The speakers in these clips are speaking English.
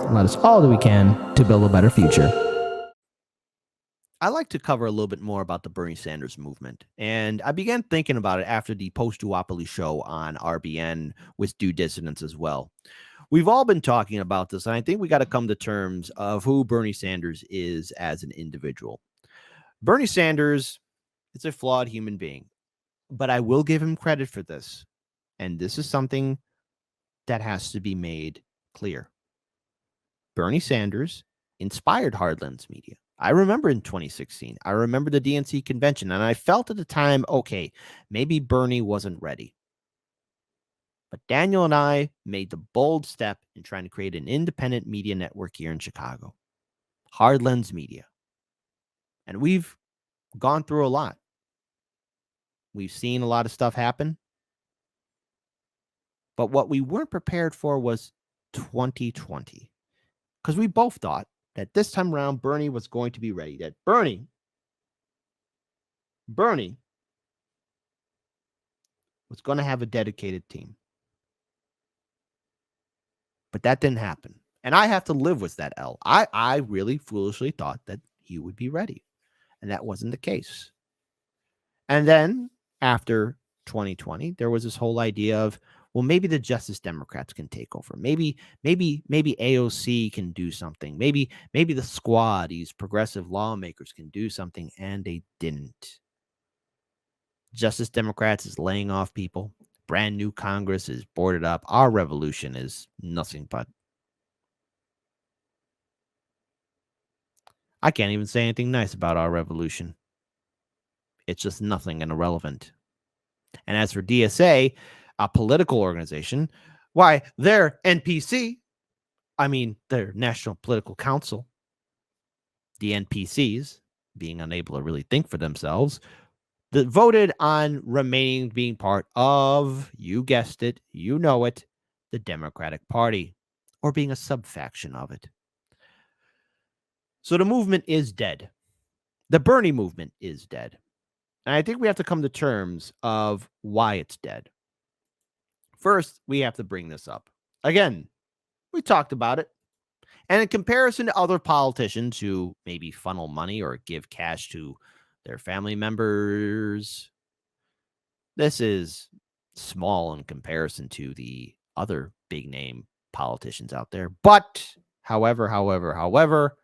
and let us all do we can to build a better future. I like to cover a little bit more about the Bernie Sanders movement. And I began thinking about it after the post-duopoly show on RBN with Due Dissonance as well. We've all been talking about this, and I think we got to come to terms of who Bernie Sanders is as an individual. Bernie Sanders is a flawed human being, but I will give him credit for this. And this is something that has to be made clear. Bernie Sanders inspired Hardlands Media. I remember in 2016, I remember the DNC convention, and I felt at the time, okay, maybe Bernie wasn't ready. But Daniel and I made the bold step in trying to create an independent media network here in Chicago, Hardlands Media. And we've gone through a lot. We've seen a lot of stuff happen. But what we weren't prepared for was 2020. Because we both thought that this time around, Bernie was going to be ready. That Bernie was going to have a dedicated team. But that didn't happen. And I have to live with that, L. I really foolishly thought that he would be ready. And that wasn't the case. And then after 2020, there was this whole idea of, well, maybe the Justice Democrats can take over. Maybe AOC can do something. Maybe the squad, these progressive lawmakers, can do something, and they didn't. Justice Democrats is laying off people. Brand new Congress is boarded up. Our revolution is nothing but. I can't even say anything nice about our revolution. It's just nothing and irrelevant. And as for DSA, a political organization, why, their NPC, their National Political Council, the NPCs, being unable to really think for themselves, that voted on remaining being part of, you guessed it, you know it, the Democratic Party, or being a subfaction of it. So the movement is dead. The Bernie movement is dead. And I think we have to come to terms of why it's dead. First, we have to bring this up. Again, we talked about it. And in comparison to other politicians who maybe funnel money or give cash to their family members, this is small in comparison to the other big name politicians out there. But, however,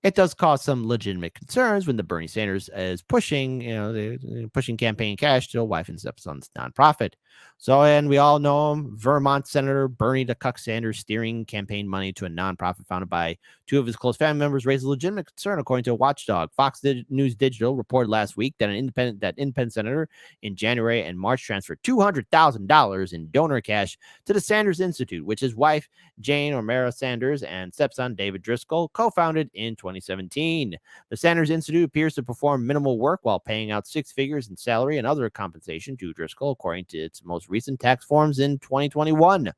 it does cause some legitimate concerns when the Bernie Sanders is pushing, pushing campaign cash to a wife and stepson's nonprofit. So, and we all know him, Vermont Senator Bernie the Cuck Sanders steering campaign money to a nonprofit founded by two of his close family members raised a legitimate concern, according to a watchdog. Fox News Digital reported last week that independent senator in January and March transferred $200,000 in donor cash to the Sanders Institute, which his wife Jane O'Mara Sanders and stepson David Driscoll co-founded in 2017. The Sanders Institute appears to perform minimal work while paying out six figures in salary and other compensation to Driscoll, according to its most recent tax forms in 2021.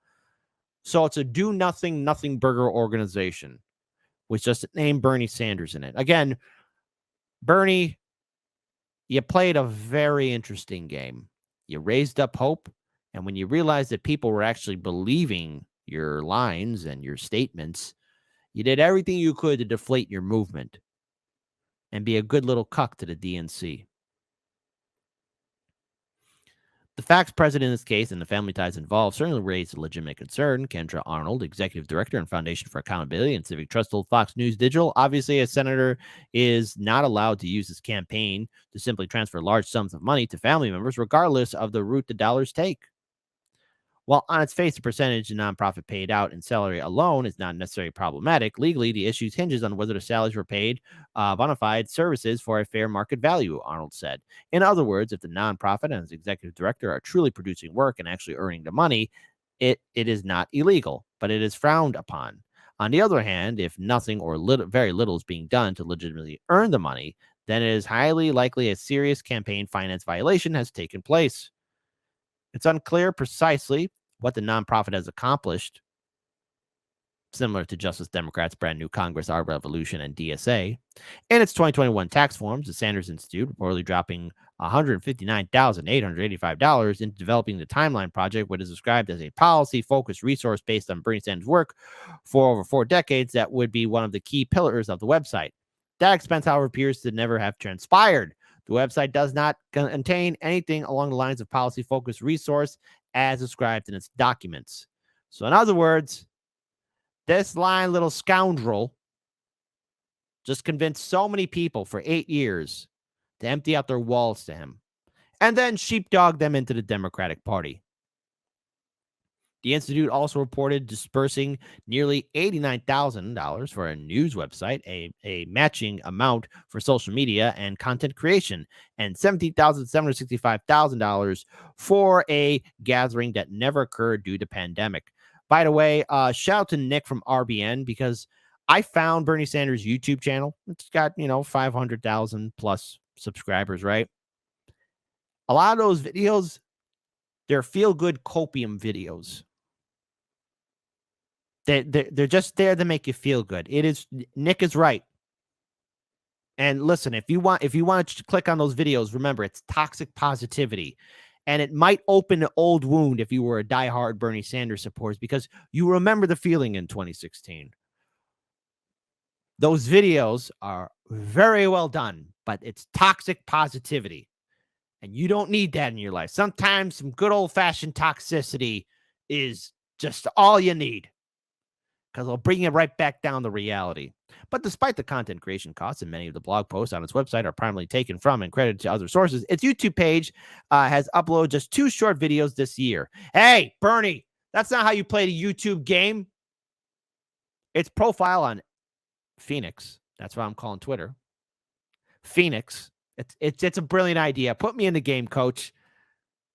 So it's a do-nothing, nothing burger organization with just the name Bernie Sanders in it. Again, Bernie, you played a very interesting game. You raised up hope, and when you realized that people were actually believing your lines and your statements, you did everything you could to deflate your movement and be a good little cuck to the DNC. The facts present in this case and the family ties involved certainly raised a legitimate concern. Kendra Arnold, executive director and Foundation for Accountability and Civic Trust, told Fox News Digital, obviously a senator is not allowed to use his campaign to simply transfer large sums of money to family members, regardless of the route the dollars take. While on its face, the percentage the nonprofit paid out in salary alone is not necessarily problematic, legally, the issue hinges on whether the salaries were paid bona fide services for a fair market value, Arnold said. In other words, if the nonprofit and its executive director are truly producing work and actually earning the money, it is not illegal, but it is frowned upon. On the other hand, if nothing or very little is being done to legitimately earn the money, then it is highly likely a serious campaign finance violation has taken place. It's unclear precisely what the nonprofit has accomplished similar to Justice Democrats' brand new Congress, Our Revolution, and DSA. In its 2021 tax forms, the Sanders Institute reportedly dropping $159,885 into developing the Timeline Project, what is described as a policy-focused resource based on Bernie Sanders' work for over 4 decades that would be one of the key pillars of the website. That expense, however, appears to never have transpired. The website does not contain anything along the lines of policy-focused resource as described in its documents. So in other words, this lying little scoundrel just convinced so many people for 8 years to empty out their wallets to him and then sheepdog them into the Democratic Party. The Institute also reported dispersing nearly $89,000 for a news website, a matching amount for social media and content creation, and $17,765,000 for a gathering that never occurred due to pandemic. By the way, shout out to Nick from RBN, because I found Bernie Sanders' YouTube channel. It's got, 500,000 plus subscribers, right? A lot of those videos, they're feel-good copium videos. They're just there to make you feel good. Nick is right. And listen, if you want to click on those videos, remember, it's toxic positivity. And it might open an old wound if you were a diehard Bernie Sanders supporter, because you remember the feeling in 2016. Those videos are very well done, but it's toxic positivity. And you don't need that in your life. Sometimes some good old-fashioned toxicity is just all you need, because it'll bring you right back down to reality. But despite the content creation costs, and many of the blog posts on its website are primarily taken from and credited to other sources, its YouTube page has uploaded just 2 short videos this year. Hey, Bernie, that's not how you play the YouTube game. Its profile on Phoenix, that's what I'm calling Twitter, Phoenix, it's a brilliant idea. Put me in the game, coach.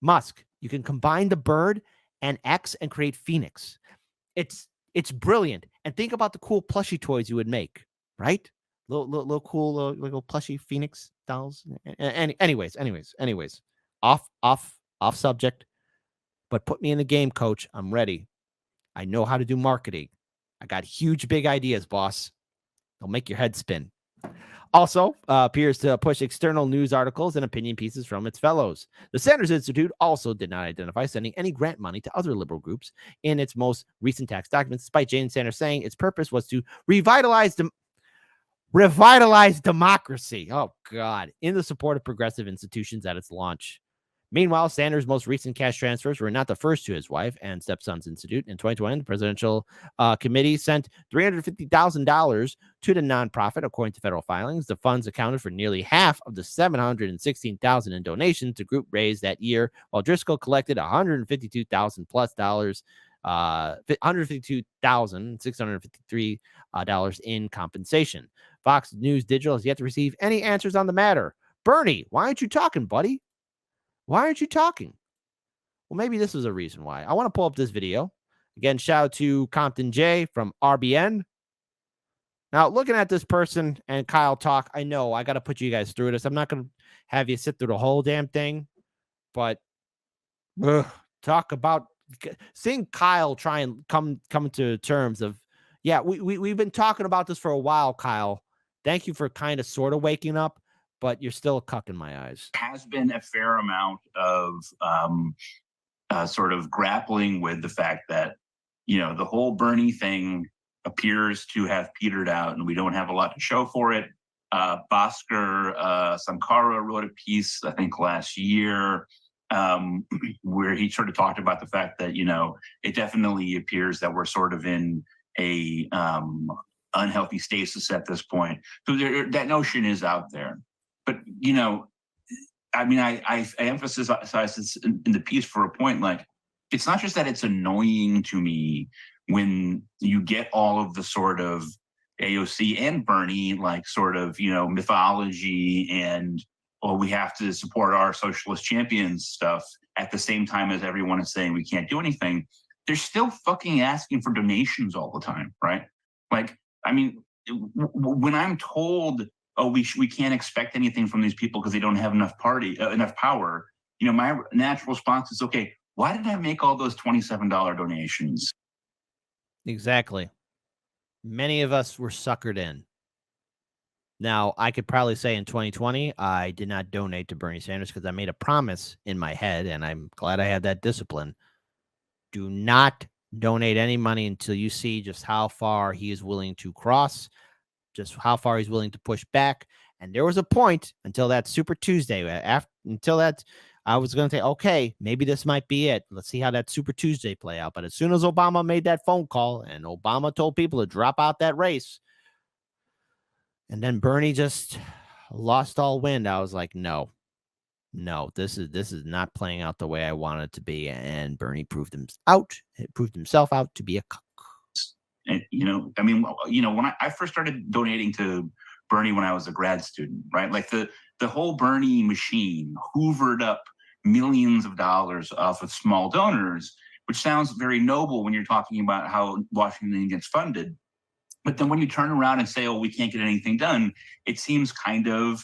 Musk, you can combine the bird and X and create Phoenix. It's brilliant. And think about the cool plushie toys you would make, right? Little cool little plushie Phoenix dolls. Anyways, off subject. But put me in the game, coach. I'm ready. I know how to do marketing. I got huge, big ideas, boss. They'll make your head spin. Also, appears to push external news articles and opinion pieces from its fellows. The Sanders Institute also did not identify sending any grant money to other liberal groups in its most recent tax documents, despite Jane Sanders saying its purpose was to revitalize democracy. Oh, God. In the support of progressive institutions at its launch. Meanwhile, Sanders' most recent cash transfers were not the first to his wife and stepson's institute. In 2020, the presidential committee sent $350,000 to the nonprofit, according to federal filings. The funds accounted for nearly half of the $716,000 in donations the group raised that year, while Driscoll collected $152,000 plus $152,653 in compensation. Fox News Digital has yet to receive any answers on the matter. Bernie, why aren't you talking, buddy? Why aren't you talking? Well, maybe this is a reason why. I want to pull up this video. Again, shout out to Compton J from RBN. Now, looking at this person and Kyle talk, I know I got to put you guys through this. I'm not going to have you sit through the whole damn thing, but talk about seeing Kyle try and come to terms of, yeah, we've been talking about this for a while, Kyle. Thank you for kind of sort of waking up, but you're still a cuck in my eyes. Has been a fair amount of sort of grappling with the fact that, the whole Bernie thing appears to have petered out and we don't have a lot to show for it. Bhaskar Sankara wrote a piece, I think last year, where he sort of talked about the fact that, it definitely appears that we're sort of in a unhealthy stasis at this point. So that notion is out there. But, I emphasize this in the piece for a point, like, it's not just that it's annoying to me when you get all of the sort of AOC and Bernie, like, sort of, mythology and, we have to support our socialist champions stuff at the same time as everyone is saying we can't do anything. They're still fucking asking for donations all the time, right? Like, when I'm told, we can't expect anything from these people because they don't have enough power. My natural response is, okay, why did I make all those $27 donations? Exactly. many of us were suckered in. Now, I could probably say in 2020, I did not donate to Bernie Sanders because I made a promise in my head, and I'm glad I had that discipline. Do not donate any money until you see just how far he is willing to cross, just how far he's willing to push back. And there was a point until that Super Tuesday, until that, I was going to say, okay, maybe this might be it. Let's see how that Super Tuesday play out. But as soon as Obama made that phone call and Obama told people to drop out that race, and then Bernie just lost all wind, I was like, no, this is not playing out the way I wanted it to be. And Bernie proved himself out to be a cuck. And, I mean, when I first started donating to Bernie when I was a grad student, right? Like the whole Bernie machine hoovered up millions of dollars off of small donors, which sounds very noble when you're talking about how Washington gets funded. But then when you turn around and say, oh, we can't get anything done, it seems kind of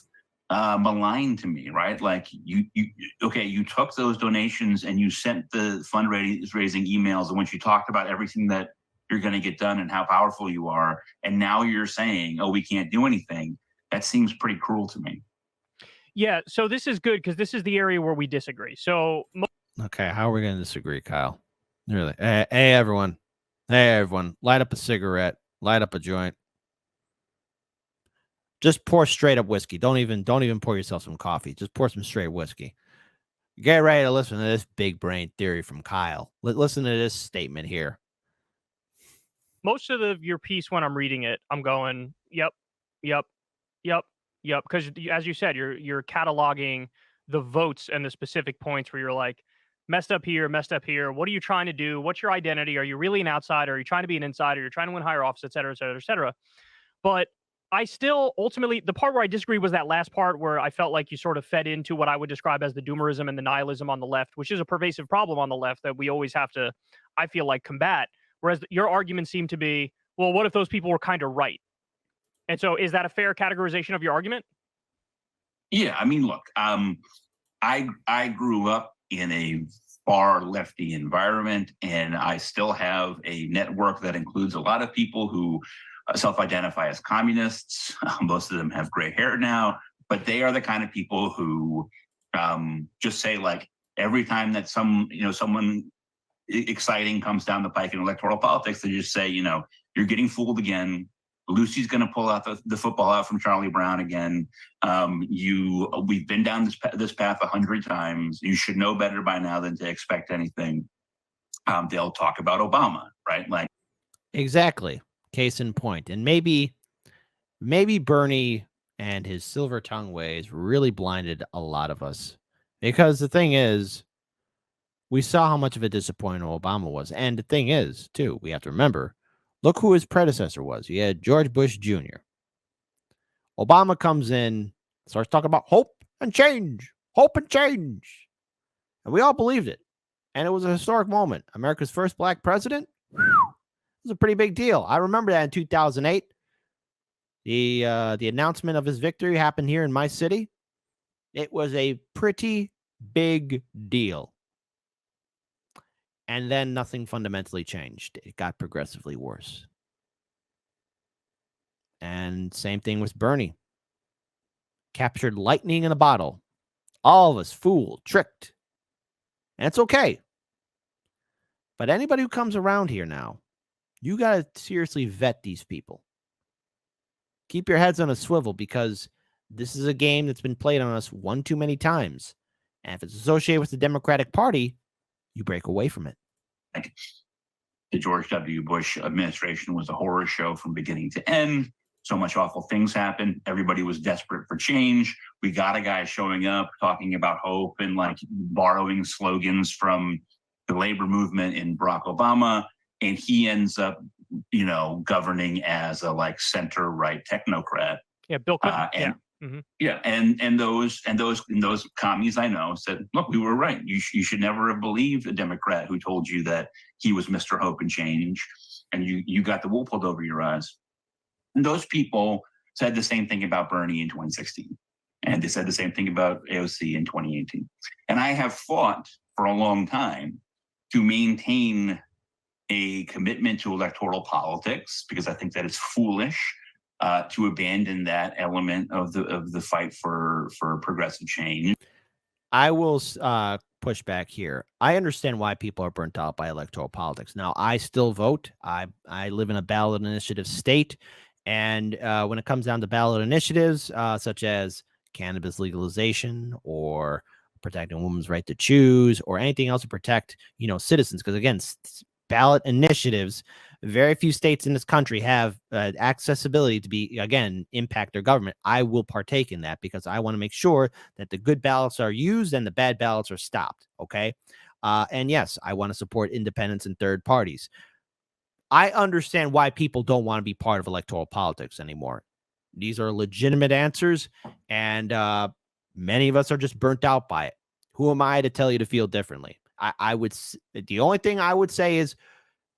malign to me, right? Like you took those donations and you sent the fundraising emails in which you talked about everything that you're going to get done and how powerful you are. And now you're saying, oh, we can't do anything. That seems pretty cruel to me. Yeah. So this is good because this is the area where we disagree. So. Okay. How are we going to disagree, Kyle? Really? Hey, everyone. Light up a cigarette. Light up a joint. Just pour straight up whiskey. Don't even pour yourself some coffee. Just pour some straight whiskey. Get ready to listen to this big brain theory from Kyle. Listen to this statement here. Most of your piece, when I'm reading it, I'm going, yep. Because as you said, you're cataloging the votes and the specific points where you're like, messed up here. What are you trying to do? What's your identity? Are you really an outsider? Are you trying to be an insider? You're trying to win higher office, et cetera, et cetera, et cetera. But I still ultimately, the part where I disagree was that last part where I felt like you sort of fed into what I would describe as the doomerism and the nihilism on the left, which is a pervasive problem on the left that we always have to, I feel like, combat. Whereas your argument seemed to be, well, what if those people were kind of right? And so is that a fair categorization of your argument? Yeah, I mean, look, I grew up in a far lefty environment, and I still have a network that includes a lot of people who self-identify as communists. Most of them have gray hair now, but they are the kind of people who just say, like, every time that someone exciting comes down the pike in electoral politics, they just say, you're getting fooled again. Lucy's going to pull out the football out from Charlie Brown again. We've been down this path 100 times. You should know better by now than to expect anything. They'll talk about Obama, right? Like, exactly. Case in point. And maybe Bernie and his silver tongue ways really blinded a lot of us, because the thing is, we saw how much of a disappointment Obama was. And the thing is, too, we have to remember, look who his predecessor was. He had George Bush Jr. Obama comes in, starts talking about hope and change. And we all believed it. And it was a historic moment. America's first black president. It was a pretty big deal. I remember that in 2008. The announcement of his victory happened here in my city. It was a pretty big deal. And then nothing fundamentally changed. It got progressively worse. And same thing with Bernie. Captured lightning in a bottle. All of us fooled, tricked. And it's okay. But anybody who comes around here now, you got to seriously vet these people. Keep your heads on a swivel, because this is a game that's been played on us one too many times. And if it's associated with the Democratic Party, you break away from it. Like, the George W. Bush administration was a horror show from beginning to end. So much awful things happened. Everybody was desperate for change. We got a guy showing up talking about hope and like borrowing slogans from the labor movement in Barack Obama. And he ends up, governing as a like center-right technocrat. Yeah, Bill Clinton. And those commies I know said, look, we were right. You should never have believed a Democrat who told you that he was Mr. Hope and Change, and you got the wool pulled over your eyes. And those people said the same thing about Bernie in 2016, and they said the same thing about AOC in 2018. And I have fought for a long time to maintain a commitment to electoral politics, because I think that it's foolish to abandon that element of the fight for progressive change. I will push back here. I understand why people are burnt out by electoral politics. Now, I still vote. I live in a ballot initiative state, and when it comes down to ballot initiatives such as cannabis legalization or protecting a woman's right to choose or anything else to protect, citizens, because again, ballot initiatives, very few states in this country have accessibility to be, again, impact their government. I will partake in that because I want to make sure that the good ballots are used and the bad ballots are stopped. Okay. And yes, I want to support independents and third parties. I understand why people don't want to be part of electoral politics anymore. These are legitimate answers, and many of us are just burnt out by it. Who am I to tell you to feel differently? The only thing I would say is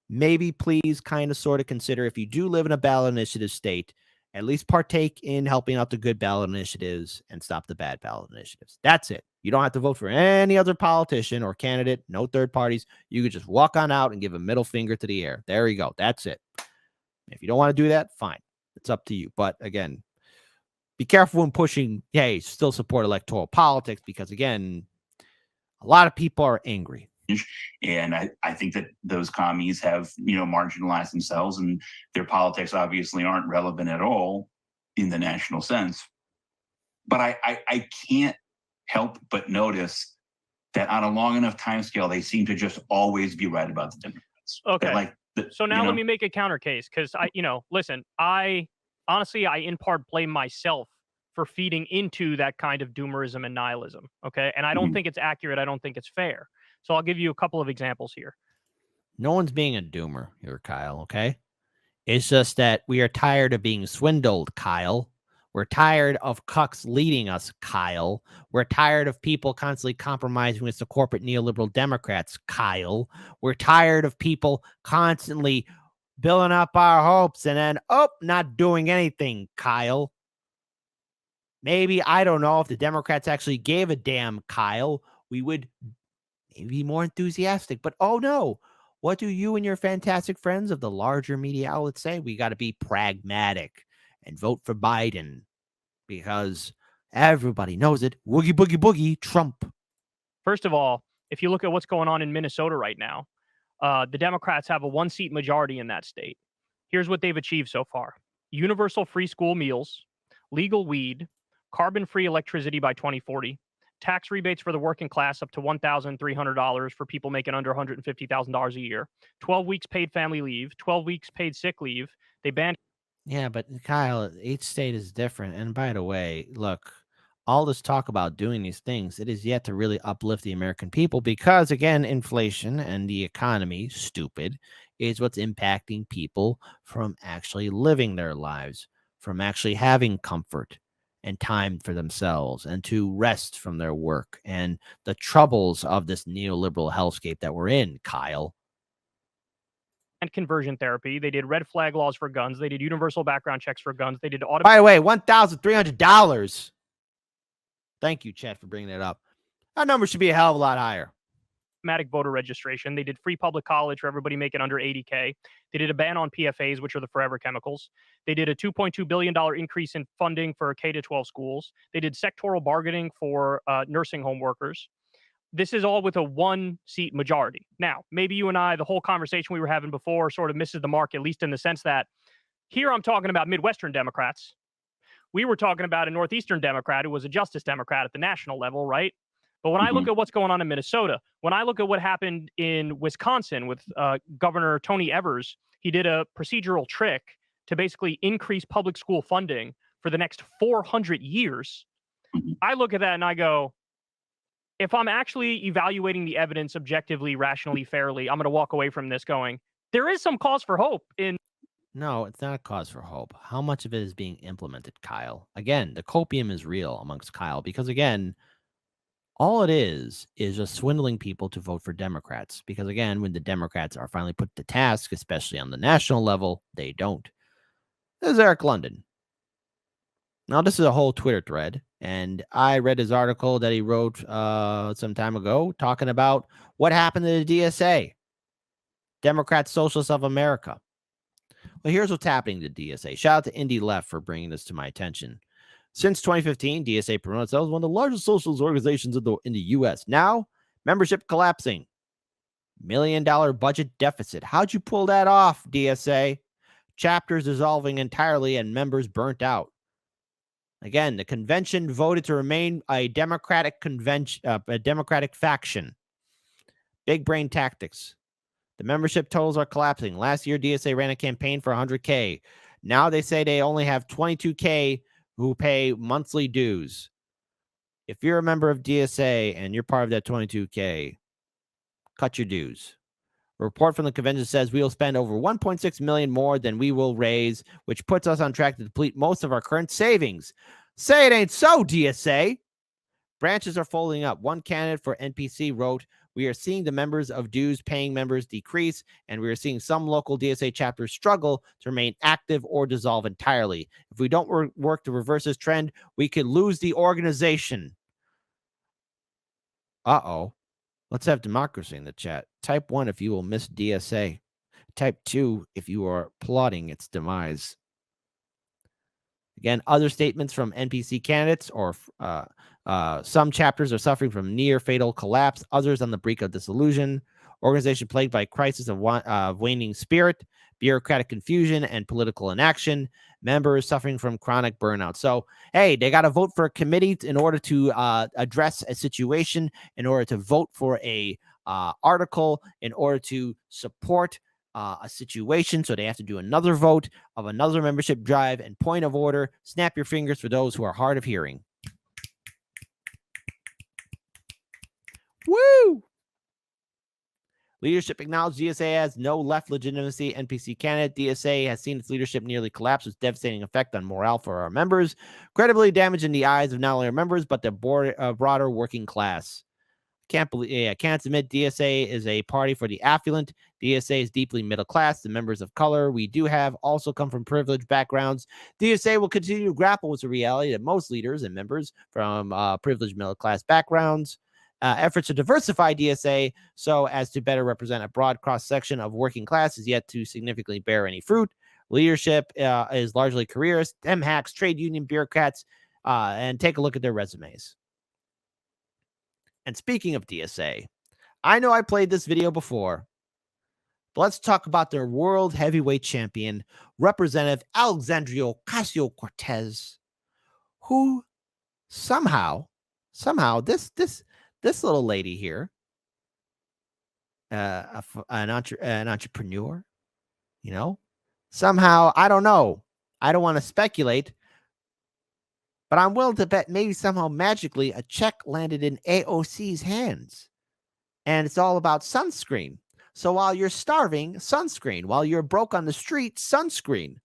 maybe please kind of sort of consider, if you do live in a ballot initiative state, at least partake in helping out the good ballot initiatives and stop the bad ballot initiatives. That's it. You don't have to vote for any other politician or candidate, no third parties. You could just walk on out and give a middle finger to the air. There you go. That's it. If you don't want to do that, fine. It's up to you. But again, be careful when pushing, hey, still support electoral politics, because again, a lot of people are angry. And I think that those commies have, marginalized themselves, and their politics obviously aren't relevant at all in the national sense. But I can't help but notice that on a long enough time scale, they seem to just always be right about the Democrats. Okay. So now let me make a counter case, because listen, I honestly, in part blame myself for feeding into that kind of doomerism and nihilism. Okay. And I don't think it's accurate. I don't think it's fair. So I'll give you a couple of examples here. No one's being a doomer here, Kyle, okay? It's just that we are tired of being swindled, Kyle. We're tired of cucks leading us, Kyle. We're tired of people constantly compromising with the corporate neoliberal Democrats, Kyle. We're tired of people constantly building up our hopes and then, not doing anything, Kyle. Maybe, I don't know, if the Democrats actually gave a damn, Kyle, we would maybe be more enthusiastic. But oh no, what do you and your fantastic friends of the larger media outlets say? We got to be pragmatic and vote for Biden because everybody knows it. Woogie, boogie, boogie, Trump. First of all, if you look at what's going on in Minnesota right now, the Democrats have a 1-seat majority in that state. Here's what they've achieved so far: universal free school meals, legal weed, carbon-free electricity by 2040, tax rebates for the working class up to $1,300 for people making under $150,000 a year, 12 weeks paid family leave, 12 weeks paid sick leave. They banned. Yeah, but Kyle, each state is different. And by the way, look, all this talk about doing these things, it is yet to really uplift the American people because, again, inflation and the economy, stupid, is what's impacting people from actually living their lives, from actually having comfort and time for themselves and to rest from their work and the troubles of this neoliberal hellscape that we're in, Kyle. And conversion therapy. They did red flag laws for guns. They did universal background checks for guns. They did By the way, $1,300. Thank you, Chad, for bringing that up. That number should be a hell of a lot higher. automatic voter registration. They did free public college for everybody making under 80K. They did a ban on PFAs, which are the forever chemicals. They did a $2.2 billion increase in funding for K-12 schools. They did sectoral bargaining for nursing home workers. This is all with a 1-seat majority. Now, maybe you and I, the whole conversation we were having before sort of misses the mark, at least in the sense that here I'm talking about Midwestern Democrats. We were talking about a Northeastern Democrat who was a Justice Democrat at the national level, right? But when I look at what's going on in Minnesota, when I look at what happened in Wisconsin with Governor Tony Evers, he did a procedural trick to basically increase public school funding for the next 400 years. I look at that and I go, if I'm actually evaluating the evidence objectively, rationally, fairly, I'm going to walk away from this going, there is some cause for hope in. No, it's not a cause for hope. How much of it is being implemented, Kyle? Again, the copium is real amongst Kyle because, again, all it is just swindling people to vote for Democrats. Because, again, when the Democrats are finally put to task, especially on the national level, they don't. This is Eric London. Now, this is a whole Twitter thread, and I read his article that he wrote some time ago talking about what happened to the DSA. Democrat Socialists of America. Well, here's what's happening to DSA. Shout out to Indie Left for bringing this to my attention. Since 2015, DSA promotes itself as one of the largest socialist organizations in the U.S. Now, membership collapsing. $1 million budget deficit. How'd you pull that off, DSA? Chapters dissolving entirely and members burnt out. Again, the convention voted to remain a Democratic convention, a Democratic faction. Big brain tactics. The membership totals are collapsing. Last year, DSA ran a campaign for 100K. Now they say they only have 22K who pay monthly dues. If you're a member of DSA and you're part of that 22K, cut your dues. A report from the convention says we will spend over 1.6 million more than we will raise, which puts us on track to deplete most of our current savings. Say it ain't so, DSA. Branches are folding up. One candidate for NPC wrote, "We are seeing the members of dues paying members decrease, and we are seeing some local DSA chapters struggle to remain active or dissolve entirely. If we don't work to reverse this trend, we could lose the organization." Uh-oh. Let's have democracy in the chat. Type 1 if you will miss DSA. Type 2 if you are plotting its demise. Again, other statements from NPC candidates or some chapters are suffering from near fatal collapse, others on the brink of dissolution. Organization plagued by crisis of waning spirit, bureaucratic confusion, and political inaction. Members suffering from chronic burnout. So, hey, they got to vote for a committee in order to address a situation, in order to vote for a article, in order to support a situation. So they have to do another vote of another membership drive. And point of order, snap your fingers for those who are hard of hearing. Woo! Leadership acknowledged DSA has no left legitimacy. NPC candidate DSA has seen its leadership nearly collapse with devastating effect on morale for our members, credibly damaging the eyes of not only our members, but the broader working class. Can't admit DSA is a party for the affluent. DSA is deeply middle class. The members of color we do have also come from privileged backgrounds. DSA will continue to grapple with the reality that most leaders and members from privileged middle class backgrounds. Efforts to diversify DSA so as to better represent a broad cross-section of working class is yet to significantly bear any fruit. Leadership is largely careerists, dem hacks, trade union bureaucrats, and take a look at their resumes. And speaking of DSA, I know I played this video before, but let's talk about their world heavyweight champion, Representative Alexandria Ocasio-Cortez, who somehow this little lady here, an entrepreneur, somehow, I don't know. I don't want to speculate, but I'm willing to bet maybe somehow magically a check landed in AOC's hands. And it's all about sunscreen. So while you're starving, sunscreen. While you're broke on the street, sunscreen.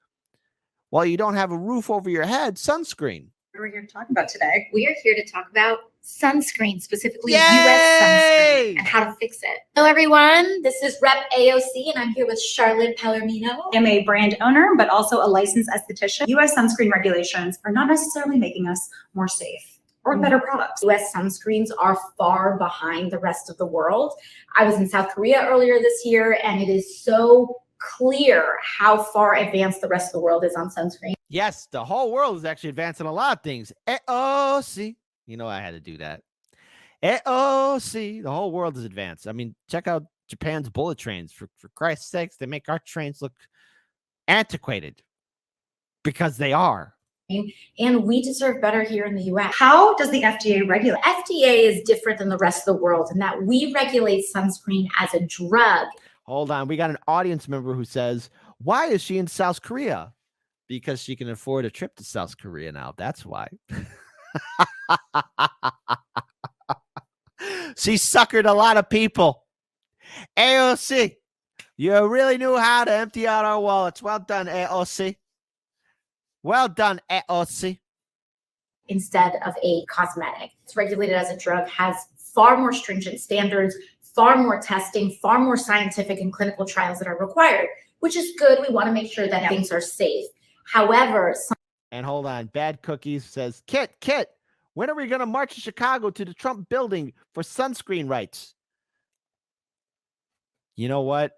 While you don't have a roof over your head, sunscreen. What we're here to talk about today. We are here to talk about sunscreen, specifically Yay! US sunscreen and how to fix it. Hello, everyone. This is Rep AOC, and I'm here with Charlotte Palomino. I'm a brand owner, but also a licensed esthetician. US sunscreen regulations are not necessarily making us more safe or better products. US sunscreens are far behind the rest of the world. I was in South Korea earlier this year, and it is so clear how far advanced the rest of the world is on sunscreen. Yes, the whole world is actually advancing a lot of things. AOC. I had to do that. AOC. The whole world is advanced. I mean, check out Japan's bullet trains. For Christ's sakes, they make our trains look antiquated because they are. And we deserve better here in the US. How does the FDA regulate? FDA is different than the rest of the world in that we regulate sunscreen as a drug. Hold on. We got an audience member who says, why is she in South Korea? Because she can afford a trip to South Korea now. That's why. She suckered a lot of people. AOC, you really knew how to empty out our wallets. Well done, AOC. Well done, AOC. Instead of a cosmetic. It's regulated as a drug, has far more stringent standards, far more testing, far more scientific and clinical trials that are required, which is good. We want to make sure that things are safe. However, and hold on, Bad Cookies says, Kit, when are we going to march to Chicago to the Trump building for sunscreen rights? You know what?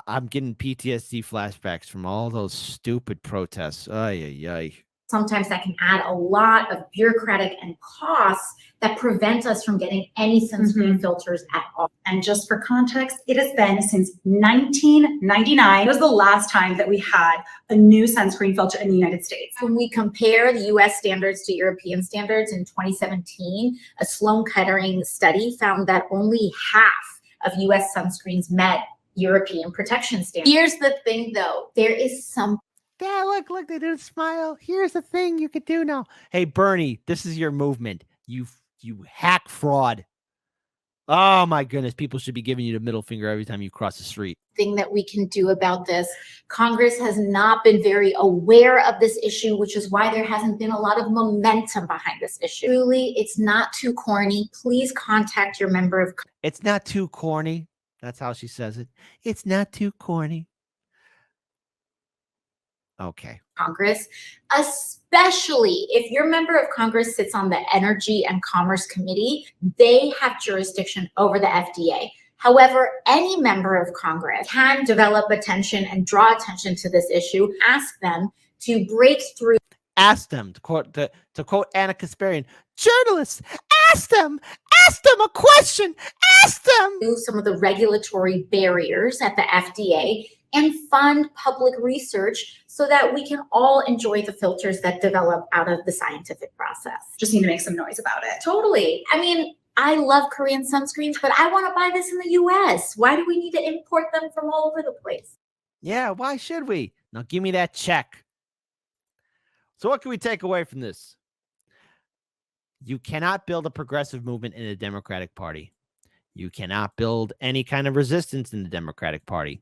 I'm getting PTSD flashbacks from all those stupid protests. Ay, ay, ay. Sometimes that can add a lot of bureaucratic and costs that prevent us from getting any sunscreen filters at all. And just for context, it has been since 1999. It was the last time that we had a new sunscreen filter in the United States. When we compare the US standards to European standards in 2017, a Sloan Kettering study found that only half of US sunscreens met European protection standards. Here's the thing though, there is some. Yeah, look, they did a smile. Here's the thing you could do now. Hey, Bernie, this is your movement. You hack fraud. Oh my goodness, people should be giving you the middle finger every time you cross the street. Thing that we can do about this. Congress has not been very aware of this issue, which is why there hasn't been a lot of momentum behind this issue. Truly, it's not too corny. Please contact your member of. It's not too corny. That's how she says it. It's not too corny. Okay. Congress, especially if your member of Congress sits on the Energy and Commerce Committee, they have jurisdiction over the FDA. However, any member of Congress can develop attention and draw attention to this issue. Ask them to break through. Ask them, to quote Anna Kasparian, journalists, ask them a question, ask them. Some of the regulatory barriers at the FDA and fund public research so that we can all enjoy the filters that develop out of the scientific process. Just need to make some noise about it. Totally. I mean, I love Korean sunscreens, but I want to buy this in the US. Why do we need to import them from all over the place? Yeah, why should we? Now give me that check. So what can we take away from this? You cannot build a progressive movement in the Democratic Party. You cannot build any kind of resistance in the Democratic Party.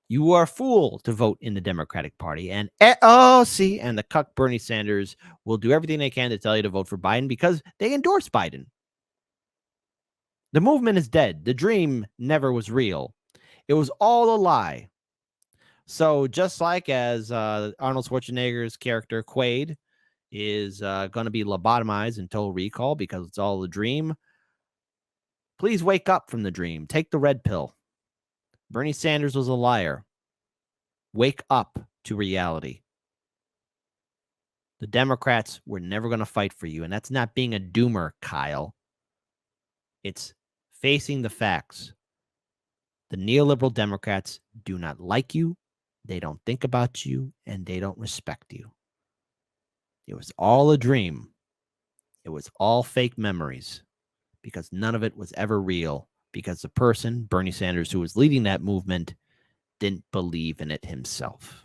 You are a fool to vote in the Democratic Party. And AOC and the cuck Bernie Sanders will do everything they can to tell you to vote for Biden because they endorse Biden. The movement is dead. The dream never was real. It was all a lie. So just like as Arnold Schwarzenegger's character Quaid is going to be lobotomized in Total Recall because it's all a dream, please wake up from the dream. Take the red pill. Bernie Sanders was a liar. Wake up to reality. The Democrats were never going to fight for you, and that's not being a doomer, Kyle. It's facing the facts. The neoliberal Democrats do not like you, they don't think about you, and they don't respect you. It was all a dream. It was all fake memories because none of it was ever real. Because the person, Bernie Sanders, who was leading that movement, didn't believe in it himself.